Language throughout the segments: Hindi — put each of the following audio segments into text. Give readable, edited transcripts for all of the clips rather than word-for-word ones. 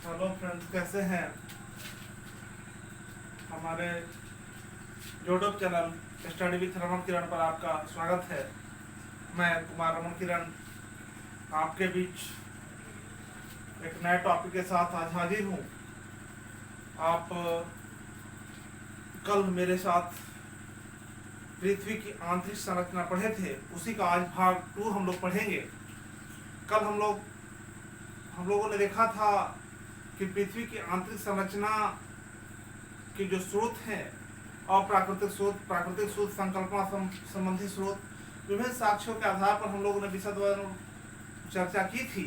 हेलो फ्रेंड्स, कैसे हैं? हमारे YouTube channel study with Raman Kiran पर आपका स्वागत है। मैं कुमार रमन किरण आपके बीच एक नए टॉपिक के साथ आज हाजिर हूँ। आप कल मेरे साथ पृथ्वी की आंतरिक संरचना पढ़े थे, उसी का आज भाग 2 हम लोग पढ़ेंगे। कल हम लोगों ने देखा था कि पृथ्वी की आंतरिक संरचना के जो स्रोत हैं, अप्राकृतिक स्रोत, प्राकृतिक स्रोत, संकल्पना संबंधी स्रोत, विभिन्न साक्ष्यों के आधार पर हम लोगों ने विशदवार चर्चा की थी।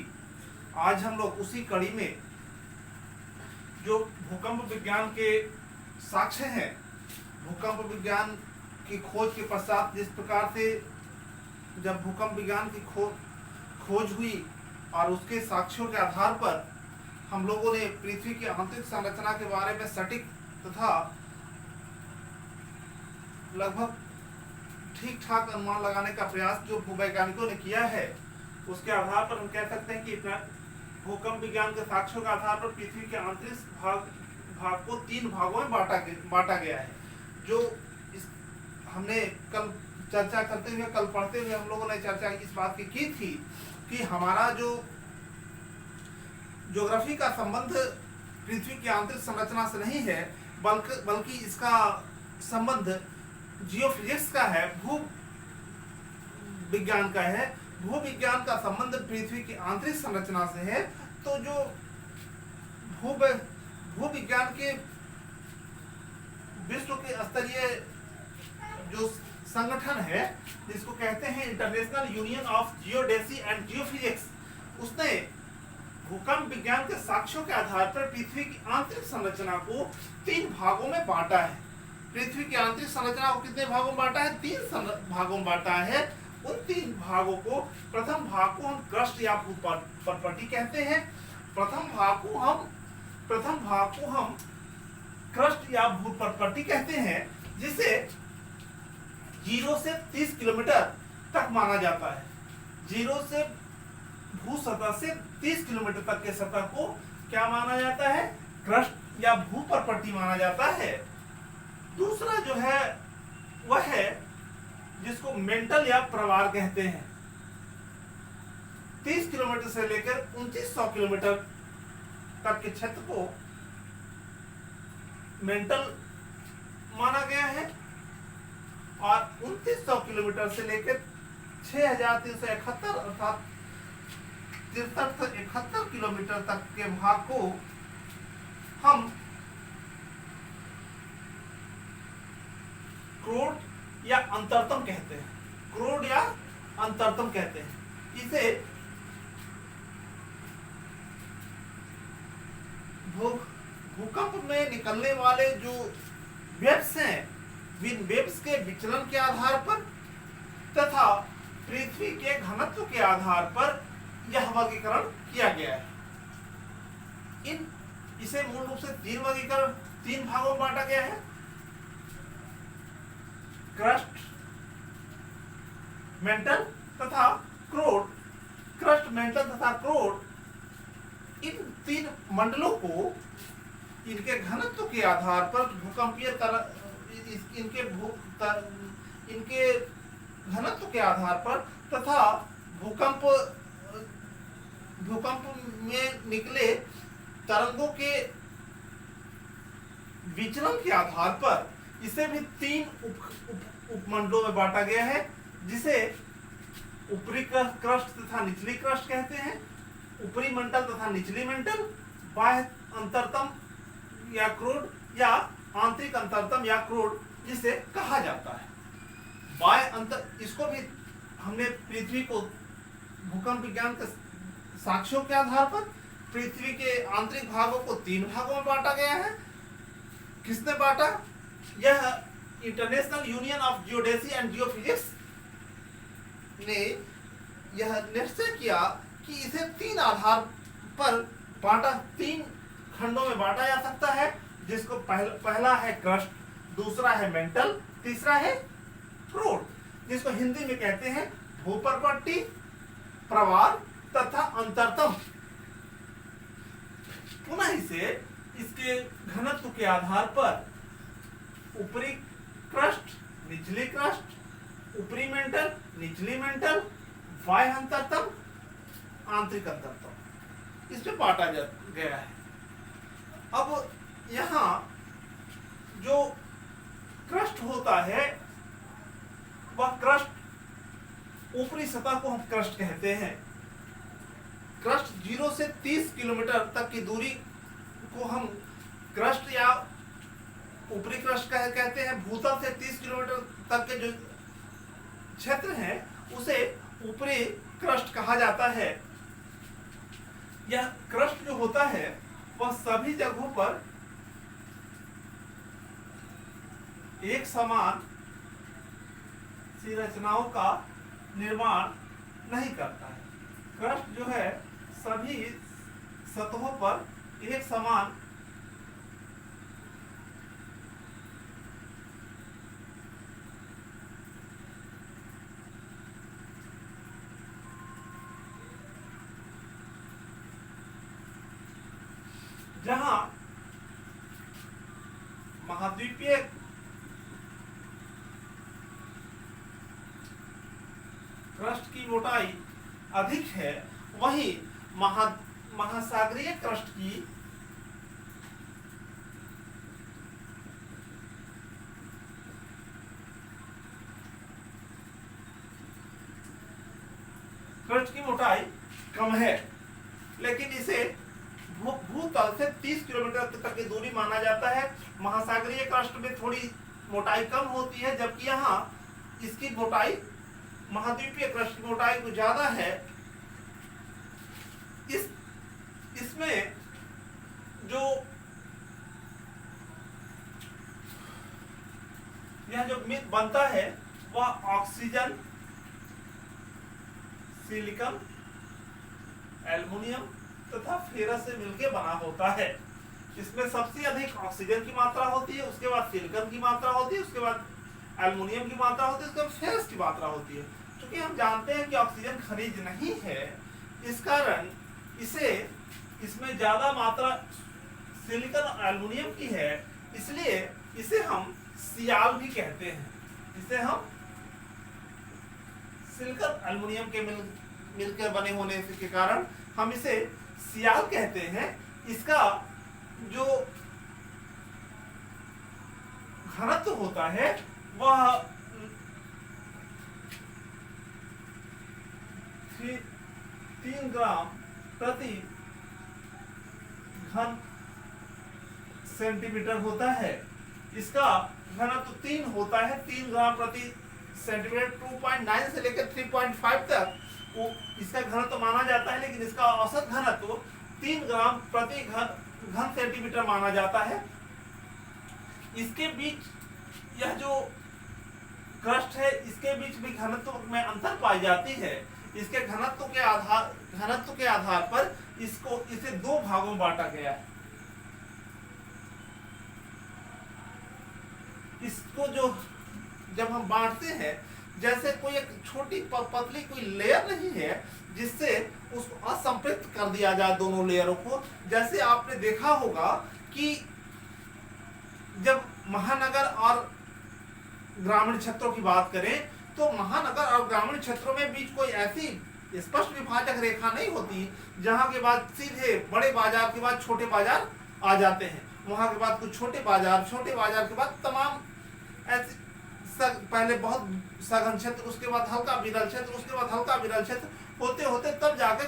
आज हम लोग उसी कड़ी में जो भूकंप विज्ञान के साक्ष्य हैं, भूकंप विज्ञान की खोज के पश्चात जिस प्रकार से जब भूकंप विज्ञान की खोज हुई और उसके साक्ष्यों के आधार पर हम लोगों ने पृथ्वी की आंतरिक संरचना के बारे में सटीक तथा लगभग ठीक ठाक अनुमान लगाने का प्रयास जो भूवैज्ञानिकों ने किया है, उसके आधार पर हम कह सकते हैं कि भूकंप विज्ञान के साक्ष्यों के आधार पर पृथ्वी के आंतरिक भाग को 3 भागों में बांटा गया है। जो हमने कल चर्चा करते हुए, कल पढ़ते हुए हम लोगों ने चर्चा इस बात की थी कि हमारा जो ज्योग्राफी का संबंध पृथ्वी की आंतरिक संरचना से नहीं है, बल्कि इसका संबंध जियोफिजिक्स का है, भू विज्ञान का है। भू विज्ञान का संबंध पृथ्वी की आंतरिक संरचना से है। तो जो भू विज्ञान के विश्व के स्तरीय जो संगठन है, जिसको कहते हैं international union of geodesy and geophysics, उसने भूकंप विज्ञान के साक्ष्यों के आधार पर पृथ्वी की आंतरिक संरचना को 3 भागों में बांटा है। पृथ्वी की आंतरिक संरचना को कितने भागों में बांटा है? 3 भागों में बांटा है। उन 3 भागों को, प्रथम भाग को हम क्रस्ट या भूपरपट्टी कहते हैं। प्रथम भाग को हम क्रस्ट या भूपरपट्टी कहते हैं, जिसे 0 से 30 किलोमीटर तक माना जाता है। 0 से भू सतह से 30 किलोमीटर तक के सतह को क्या माना जाता है? क्रस्ट या भूपरपट्टी माना जाता है। दूसरा जो है वह है जिसको मेंटल या प्रवार कहते हैं। 30 किलोमीटर से लेकर 2900 किलोमीटर तक के क्षेत्र को मेंटल माना गया है, और 2900 किलोमीटर से लेकर 6371 अर्थात 63 से 71 किलोमीटर तक के भाग को हम क्रोड या अंतरतम कहते हैं। क्रोड या अंतरतम कहते हैं। इसे भूकंप में निकलने वाले जो वेव्स हैं, इन वेव्स के विचलन के आधार पर तथा पृथ्वी के घनत्व के आधार पर यह वर्गीकरण किया गया है। इसे मूल रूप से 3 भागों में बांटा गया है। क्रस्ट, मेंटल तथा क्रोड। क्रस्ट, मेंटल तथा क्रोड, इन 3 मंडलों को इनके घनत्व के आधार पर भूकंपीय इनके घनत्व के आधार पर तथा भूकंप में निकले तरंगों के विचलन के आधार पर इसे भी 3 उपमंडलों में बांटा गया है, जिसे ऊपरी क्रस्ट तथा निचली क्रस्ट कहते हैं, ऊपरी मंडल तथा निचली मंडल, बाह्य अंतरतम या क्रोड या आंतरिक अंतरतम या क्रोड जिसे कहा जाता है। बाह्य अंतर, इसको भी हमने पृथ्वी को भूकंप विज्ञान के साक्ष्यों के आधार पर पृथ्वी के आंतरिक भागों को 3 भागों में बांटा गया है। किसने बांटा? यह international union of geodesy and geophysics ने यह निश्चय किया कि इसे 3 आधार पर 3 खंडों में बांटा जा सकता है, जिसको पहला है क्रस्ट, दूसरा है मेंटल, तीसरा है क्रोड, जिसको हिंदी में कहते हैं भूपरपट्टी, प्रवार तथा अंतरतम। पुनः इसे इसके घनत्व के आधार पर ऊपरी क्रस्ट, निचली क्रस्ट, ऊपरी मेंटल, निचली मेंटल, बाह्य अंतरतम, आंतरिक अंतरतम, इसमें बांटा गया है। अब यहाँ जो क्रस्ट होता है वह क्रस्ट, ऊपरी सतह को हम क्रस्ट कहते हैं। क्रस्ट 0 से 30 किलोमीटर तक की दूरी को हम क्रस्ट या ऊपरी क्रस्ट कहते हैं। भूतल से 30 किलोमीटर तक के जो क्षेत्र है उसे ऊपरी क्रस्ट कहा जाता है। यह क्रस्ट जो होता है वह सभी जगहों पर एक समान सी रचनाओं का निर्माण नहीं करता है। क्रस्ट जो है सभी सतहों पर एक समान जहां महाद्वीपीय क्रस्ट की मोटाई अधिक है, वहीं महासागरीय क्रस्ट की मोटाई कम है। लेकिन इसे भूतल से 30 किलोमीटर तक की दूरी माना जाता है। महासागरीय क्रस्ट में थोड़ी मोटाई कम होती है, जबकि यहाँ इसकी मोटाई महाद्वीपीय क्रस्ट की मोटाई को ज्यादा है। इसमें जो यह जो मिथ बनता है वह ऑक्सीजन, सिलिकॉन, एल्युमिनियम तथा फेरस से मिलकर बना होता है। इसमें सबसे अधिक ऑक्सीजन की मात्रा होती है, उसके बाद सिलिकॉन की मात्रा होती है, उसके बाद एल्युमिनियम की मात्रा होती है, उसके बाद फेरस की मात्रा होती है। क्योंकि हम जानते हैं कि ऑक्सीजन खनिज नहीं है, इस कारण इसमें ज्यादा मात्रा सिलिकॉन और एल्युमिनियम की है, इसलिए इसे हम सियाल भी कहते हैं। इसे हम सिलिकॉन एल्युमिनियम के मिलकर बने होने के कारण हम इसे सियाल कहते हैं। इसका जो घनत्व होता है वह 3 ग्राम प्रति घन सेंटीमीटर होता है। इसका घनत्व 3 होता है, 3 ग्राम प्रति सेंटीमीटर। 2.9 से लेकर 3.5 तक वो इसका घनत्व माना जाता है, लेकिन इसका औसत घनत्व 3 ग्राम प्रति घन सेंटीमीटर माना जाता है। इसके बीच यह जो क्रस्ट है इसके बीच भी घनत्व में अंतर पाई जाती है। इसके घनत्व के आधार पर इसे 2 भागों में बांटा गया है। इसको जब हम बांटते हैं, जैसे कोई एक छोटी पतली कोई लेयर नहीं है जिससे उसको असंपृक्त कर दिया जाए दोनों लेयरों को। जैसे आपने देखा होगा कि जब महानगर और ग्रामीण क्षेत्रों की बात करें तो महानगर और ग्रामीण क्षेत्रों में बीच कोई ऐसी स्पष्ट विभाजक रेखा नहीं होती, जहां के बाद सीधे बड़े बाजार के बाद छोटे बाजार आ जाते हैं, वहां के बाद कुछ छोटे बाजार के बाद तमाम ऐसे पहले बहुत सघन क्षेत्र, उसके बाद हल्का विरल क्षेत्र, उसके बाद हल्का विरल क्षेत्र होते होते तब जाकर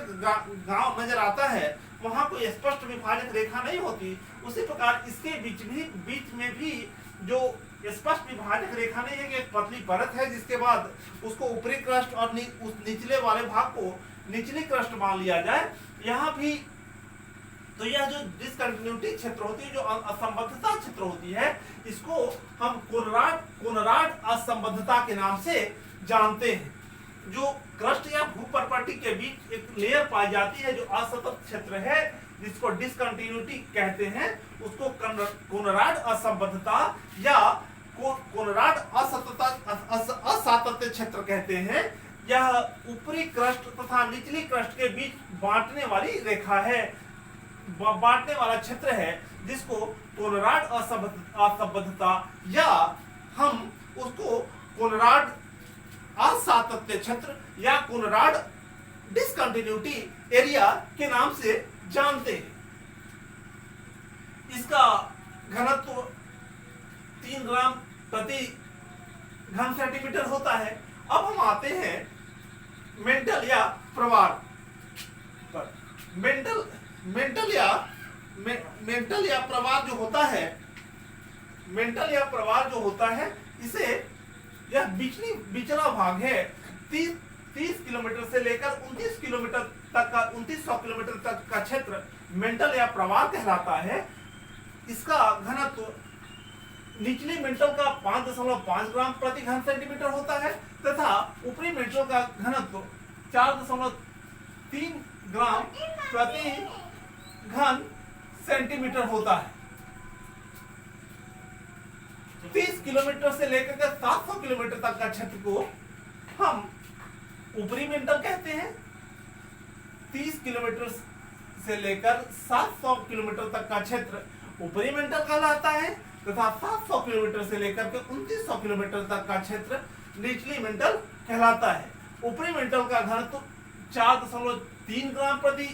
गांव नजर आता है। वहां कोई स्पष्ट विभाजक रेखा नहीं होती। उसी प्रकार इसके बीच में भी जो स्पष्ट विभाजक रेखा नहीं है कि एक पतली परत है, जिसके बाद उसको ऊपरी क्रस्ट और उस निचले वाले भाग को निचली क्रस्ट मान लिया जाए। यहाँ भी तो यह जो डिसकंटिन्यूटी क्षेत्र होती है, जो असंबद्धता क्षेत्र होती है, इसको हम कोनराड असंबद्धता के नाम से जानते हैं। जो क्रस्ट या भूपर्पटी के बीच एक लेयर पाई जाती है जो असतत क्षेत्र है, जिसको डिसकंटिन्यूटी कहते हैं, उसको कोनराड असंबद्धता या कोनराड असातत्य क्षेत्र कहते हैं। यह ऊपरी क्रस्ट तथा निचली क्रस्ट के बीच बांटने वाली रेखा है। बांटने वाला क्षेत्र है जिसको कोनराड असंबद्धता या हम उसको कोनराड असातत्य क्षेत्र या कोनराड डिसकंटिन्यूटी एरिया के नाम से जानते हैं। इसका घनत्व 3 ग्राम प्रति घन सेंटीमीटर होता है। अब हम आते हैं मेंटल या प्रवार पर। मेंटल या प्रवार जो होता है, मेंटल या प्रवार जो होता है, इसे यह बिचला भाग है। 30 किलोमीटर से लेकर 29 किलोमीटर तक का 2900 किलोमीटर तक का क्षेत्र मेंटल या प्रवार कहलाता है। इसका घनत्व निचली मेंटल का 5.5 ग्राम प्रति घन सेंटीमीटर होता है तथा ऊपरी मेंटल का घनत्व 4.3 ग्राम प्रति घन सेंटीमीटर होता है। 30 किलोमीटर से लेकर के 700 किलोमीटर तक का क्षेत्र को हम ऊपरी मेंटल कहते हैं। 30 किलोमीटर से लेकर 700 किलोमीटर तक का क्षेत्र ऊपरी मेंटल कहलाता है तथा 700 किलोमीटर से लेकर के 2900 किलोमीटर तक का क्षेत्र निचली मेंटल कहलाता है। ऊपरी मेंटल का घनत्व 4.3 ग्राम प्रति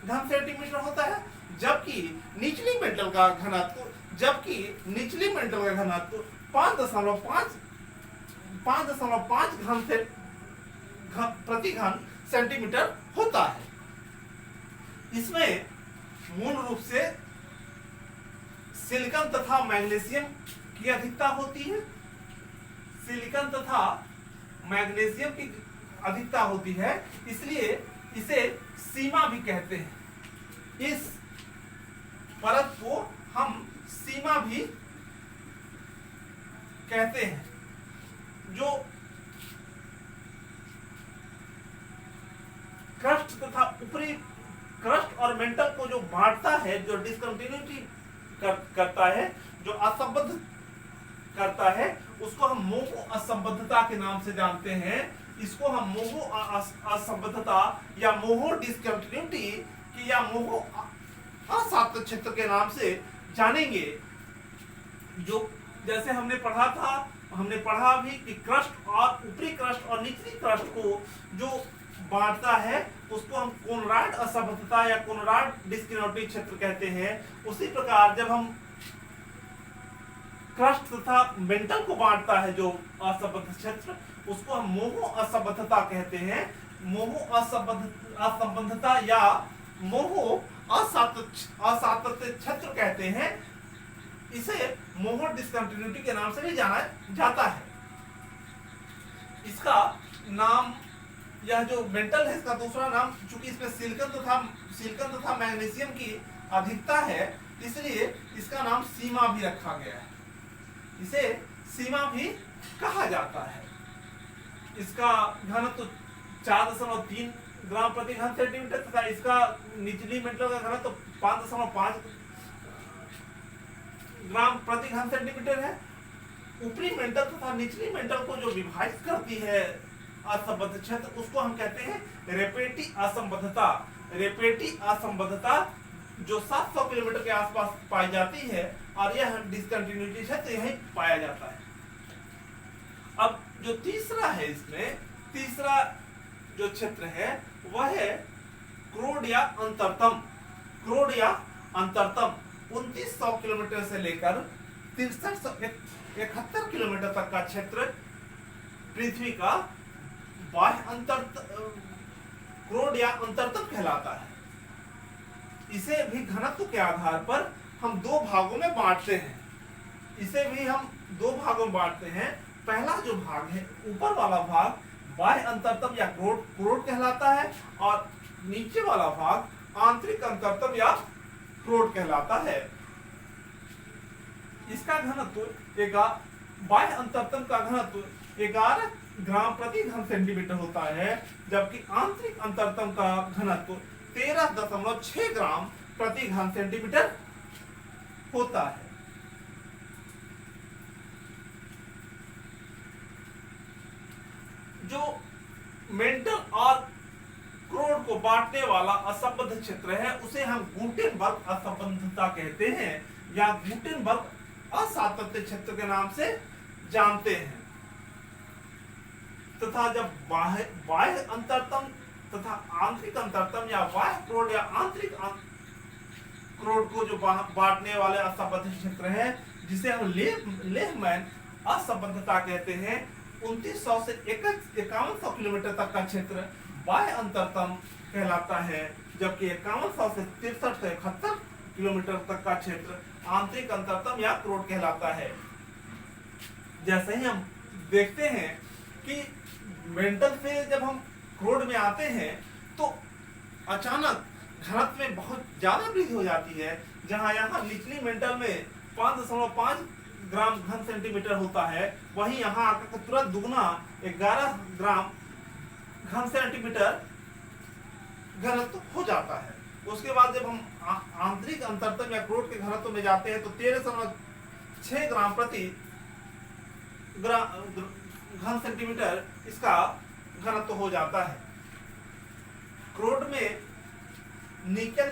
घन सेंटीमीटर होता है, जबकि निचली मेंटल का घनत्व 5.5 घन से प्रति घन सेंटीमीटर होता है। इसमें मूल रूप से सिलिकॉन तथा मैग्नीशियम की अधिकता होती है। सिलिकॉन तथा मैग्नीशियम की अधिकता होती है, इसलिए इसे सीमा भी कहते हैं। इस परत को हम सीमा भी कहते हैं। जो क्रस्ट तथा ऊपरी क्रस्ट और मेंटल को जो बांटता है, जो डिसकंटिन्यूटी करता है, जो असंबद्ध करता है, उसको हम मोहो असंबद्धता के नाम से जानते हैं। इसको हम मोहो असंबद्धता या मोहो डिसकंटिन्यूटी की या मोहो असातत्य क्षेत्र के नाम से जानेंगे। जो जैसे हमने पढ़ा भी कि क्रस्ट और ऊपरी क्रस्ट और निचली क्रस्ट को जो बांटता है उसको हम कोनराड असंबद्धता या कोनराड डिसकंटिन्यूटी क्षेत्र कहते हैं। उसी प्रकार जब हम क्रस्ट तथा मेंटल को बांटता है जो असंबद्ध क्षेत्र, उसको हम मोहो असंबद्धता कहते हैं। मोहो असंबद्धता या मोहो असातत्य क्षेत्र कहते हैं। इसे मोहो डिसकंटिन्यूटी के नाम से भी जाना जाता है। इसका नाम, यह जो मेंटल है, इसका दूसरा नाम, चूंकि इसमें सिलिकॉन तथा मैग्नीशियम की अधिकता है, इसलिए इसका नाम सीमा भी रखा गया है। इसे सीमा भी कहा जाता है। इसका घनत्व 4.3 ग्राम प्रति घन सेंटीमीटर तथा इसका निचली मेंटल का घनत्व 5.5 ग्राम प्रति घन सेंटीमीटर है। ऊपरी मेंटल तथा निचली मेंटल को जो विभाजित करती है असंबद्ध क्षेत्र, उसको हम कहते हैं रेपेटी असंबद्धता। रेपेटी असंबद्धता जो 700 किलोमीटर के आसपास पाई जाती है और यह डिसकंटिन्यूटी क्षेत्र यहीं पाया जाता है। अब जो तीसरा है, इसमें तीसरा जो क्षेत्र है वह है क्रोड या अंतरतम। क्रोड या अंतरतम 2900 किलोमीटर से लेकर 6371 किलोमीटर तक का क्षेत्र पृथ्वी का बाह्य क्रोड या अंतरतम कहलाता है। इसे भी घनत्व के आधार पर हम दो भागों में बांटते हैं। इसे भी हम दो भागों में बांटते हैं। पहला जो भाग है, ऊपर वाला भाग बाह्य अंतरतम या क्रोड कहलाता है और नीचे वाला भाग आंतरिक अंतरतम या क्रोड कहलाता है। इसका घनत्व बाह्य अंतरतम का घनत्व 11 ग्राम प्रति घन सेंटीमीटर होता है, जबकि आंतरिक अंतरतम का घनत्व 13.6 ग्राम प्रति घन सेंटीमीटर होता है। जो मेंटल और क्रोड को बांटने वाला असंबद्ध क्षेत्र है उसे हम गुटेनबर्ग असंबद्धता कहते हैं या गुटेनबर्ग असातत्य क्षेत्र के नाम से जानते हैं। तथा जब बाह्य अंतरतम तथा आंतरिक अंतरतम या बाह्य क्रोड या आंतरिक क्रोड को जो बांटने वाले असंबद्ध क्षेत्र है जिसे हम लेहमैन असंबद्धता कहते हैं, 2900 से 5100 किलोमीटर तक का क्षेत्र बाह्य अंतरतम कहलाता है, जबकि 5100 से 63 से 71 किलोमीटर तक का क्षेत्र आंतरिक अंतरतम या क्रोड कहलाता है। जैसे ही हम देखते हैं कि मेंटल से जब हम क्रोड में आते हैं तो अचानक घनत्व में बहुत ज्यादा वृद्धि हो जाती है। जहां यहाँ निचली मेंटल में 5.5 ग्राम घन सेंटीमीटर होता है, वहीं यहाँ आकर तुरंत दुगना 11 ग्राम घन सेंटीमीटर घनत्व हो जाता है। उसके बाद जब हम आंतरिक अंतरतम या क्रोड के घनत्व में जाते हैं तो 13.6 ग्राम प्रति घन सेंटीमीटर इसका घनत्व हो जाता है। क्रोड में निकेल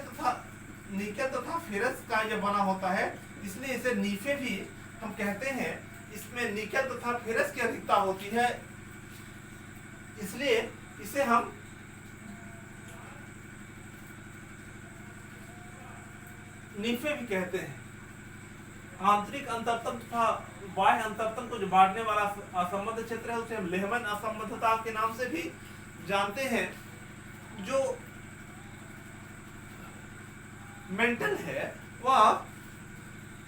तथा फेरस का यह बना होता है, इसलिए इसे नीफे भी हम कहते हैं। इसमें निकेल तथा फेरस की अधिकता होती है, इसलिए इसे हम नीफे भी कहते हैं। आंतरिक अंतरतम तथा बाह्य अंतरतम को जो बांटने वाला असंबद्ध क्षेत्र है उसे हम लेहमैन असंबद्धता के नाम से भी जानते हैं। जो मेंटल है वह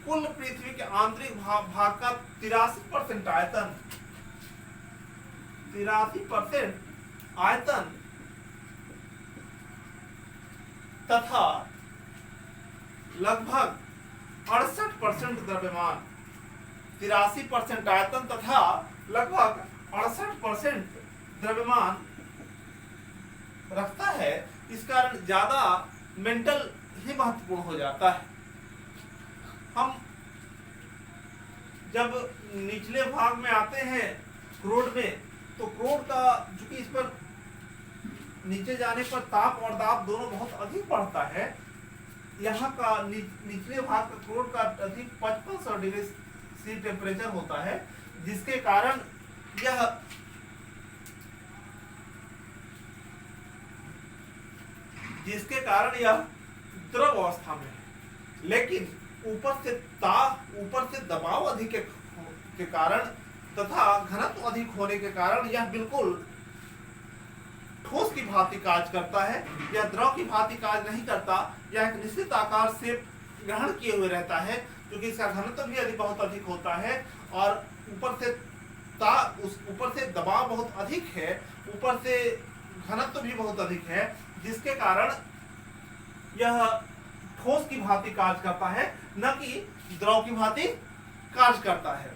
कुल पृथ्वी के आंतरिक भाग का 83% आयतन 83% आयतन तथा लगभग 68% द्रव्यमान, 83% आयतन तथा लगभग 68% द्रव्यमान रखता है। इस कारण ज्यादा मेंटल ही महत्वपूर्ण हो जाता है। हम जब निचले भाग में आते हैं क्रोड में, तो क्रोड का चूंकि इस पर नीचे जाने पर ताप और दाब दोनों बहुत अधिक बढ़ता है। यहाँ का निचले भाग का क्रोड का अधिक 5500 डिग्री सी टेम्परेचर होता है, जिसके कारण यह द्रव अवस्था में है। लेकिन ऊपर से दबाव अधिक के कारण तथा घनत्व अधिक होने के कारण यह बिल्कुल ठोस की भांति कार्य करता है। यह द्रव की भांति कार्य नहीं करता। यह एक निश्चित आकार से ग्रहण किए हुए रहता है, क्योंकि इसका घनत्व भी बहुत अधिक होता है और ऊपर से दबाव बहुत अधिक है, ऊपर से घनत्व भी बहुत अधिक है, जिसके कारण यह ठोस की भांति कार्य करता है, न कि द्रव की भांति कार्य करता है।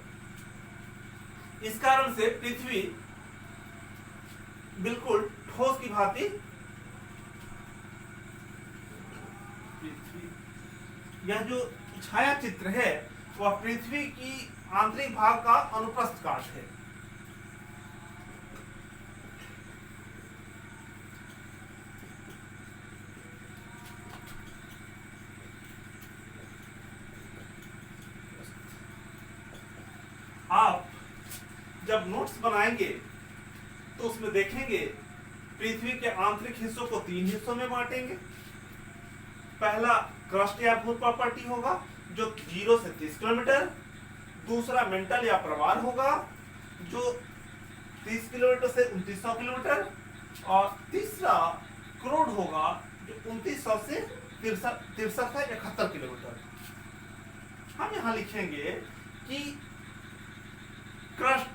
इस कारण से पृथ्वी बिल्कुल ठोस की भांति यह जो छाया चित्र है वह पृथ्वी की आंतरिक भाग का अनुप्रस्थ काट है। आप जब नोट्स बनाएंगे तो उसमें देखेंगे पृथ्वी के आंतरिक हिस्सों को 3 हिस्सों में बांटेंगे। पहला क्रस्ट या भूत प्रॉपर्टी होगा जो 0 से 30 किलोमीटर, दूसरा मेंटल या प्रवाल होगा जो 30 किलोमीटर से 2900 किलोमीटर, और तीसरा क्रोड होगा जो 2900 से 63 से 71 किलोमीटर। हम यहाँ लिखेंगे कि क्रस्ट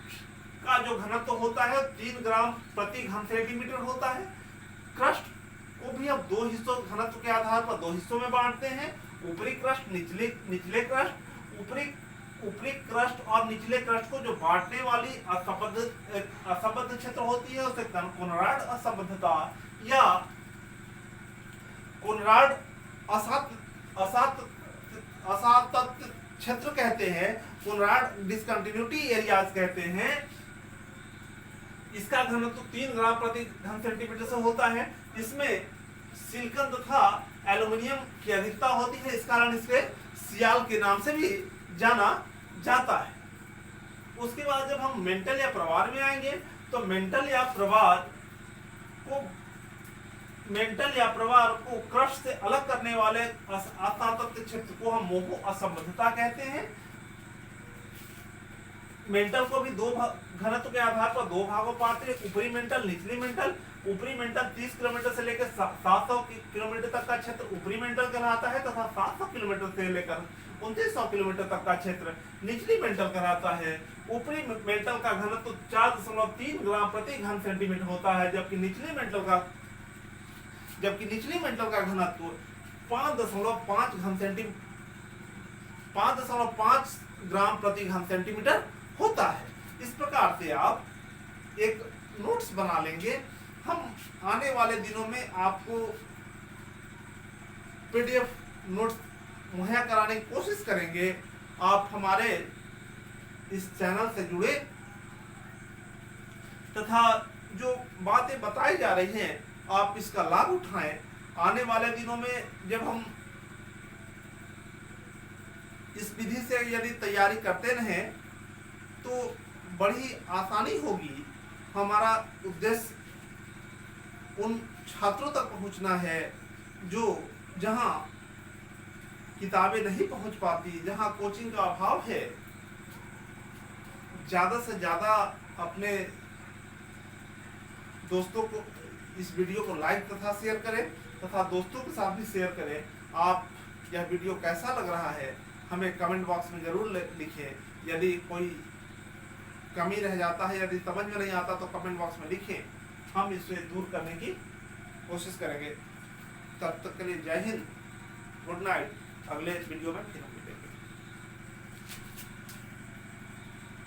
का जो घनत्व होता है 3 ग्राम प्रति घन सेंटीमीटर होता है। क्रस्ट को भी अब 2 हिस्सों घनत्व के आधार पर 2 हिस्सों में बांटते हैं, ऊपरी क्रस्ट निचले क्रस्ट। ऊपरी क्रस्ट और निचले क्रस्ट को जो बांटने वाली असंबद्ध क्षेत्र होती है उसे कोनराड असंबद्धता या कोनराड असातत्य क्षेत्र कहते हैं, कोनराड डिसकंटिन्यूटी एरियाज कहते हैं। इसका घनत्व 3 ग्राम प्रति घन सेंटीमीटर से होता है, इसमें सिलिकॉन तथा एल्युमिनियम की अधिकता होती है, इस कारण इसे सियाल के नाम से भी जाना जाता है। उसके बाद जब हम मेंटल या प्रवार में आएंगे तो मेंटल या प्रवार को क्रस्ट से अलग करने वाले आतातत्य क्षेत्र को हम मोहो असंबद्धता कहते हैं। मेंटल को भी दो घनत्व के आधार पर दो भागों पाते हैं, ऊपरी मेंटल, निचली मेंटल। ऊपरी मेंटल 30 किलोमीटर से लेकर 700 किलोमीटर तक का क्षेत्र ऊपरी मेंटल कहलाता है तथा 700 किलोमीटर से लेकर 2900 किलोमीटर तक का क्षेत्र निचली मेंटल कहलाता है। ऊपरी मेंटल का घनत्व 4.3 ग्राम प्रति घन सेंटीमीटर होता है, जबकि निचली मेंटल का घनत्व 5.5 ग्राम प्रति घन सेंटीमीटर होता है। इस प्रकार से आप एक नोट्स बना लेंगे। हम आने वाले दिनों में आपको पीडीएफ नोट्स मुहैया कराने की कोशिश करेंगे। आप हमारे इस चैनल से जुड़े तथा जो बातें बताई जा रही हैं आप इसका लाभ उठाएं। आने वाले दिनों में जब हम इस विधि से यदि तैयारी करते रहें तो बड़ी आसानी होगी। हमारा उद्देश्य उन छात्रों तक पहुंचना है जो जहां किताबें नहीं पहुंच पाती, जहां कोचिंग का अभाव है। ज़्यादा से ज़्यादा अपने दोस्तों को इस वीडियो को लाइक तथा शेयर करें तथा दोस्तों के साथ भी शेयर करें। आप यह वीडियो कैसा लग रहा है हमें कमेंट बॉक्स में ज़रूर लिखें। यदि कोई कमी रह जाता है, यदि समझ में नहीं आता तो कमेंट बॉक्स में लिखें, हम इसे दूर करने की कोशिश करेंगे। तब तक के लिए जय हिंद, गुड नाइट। अगले वीडियो में फिर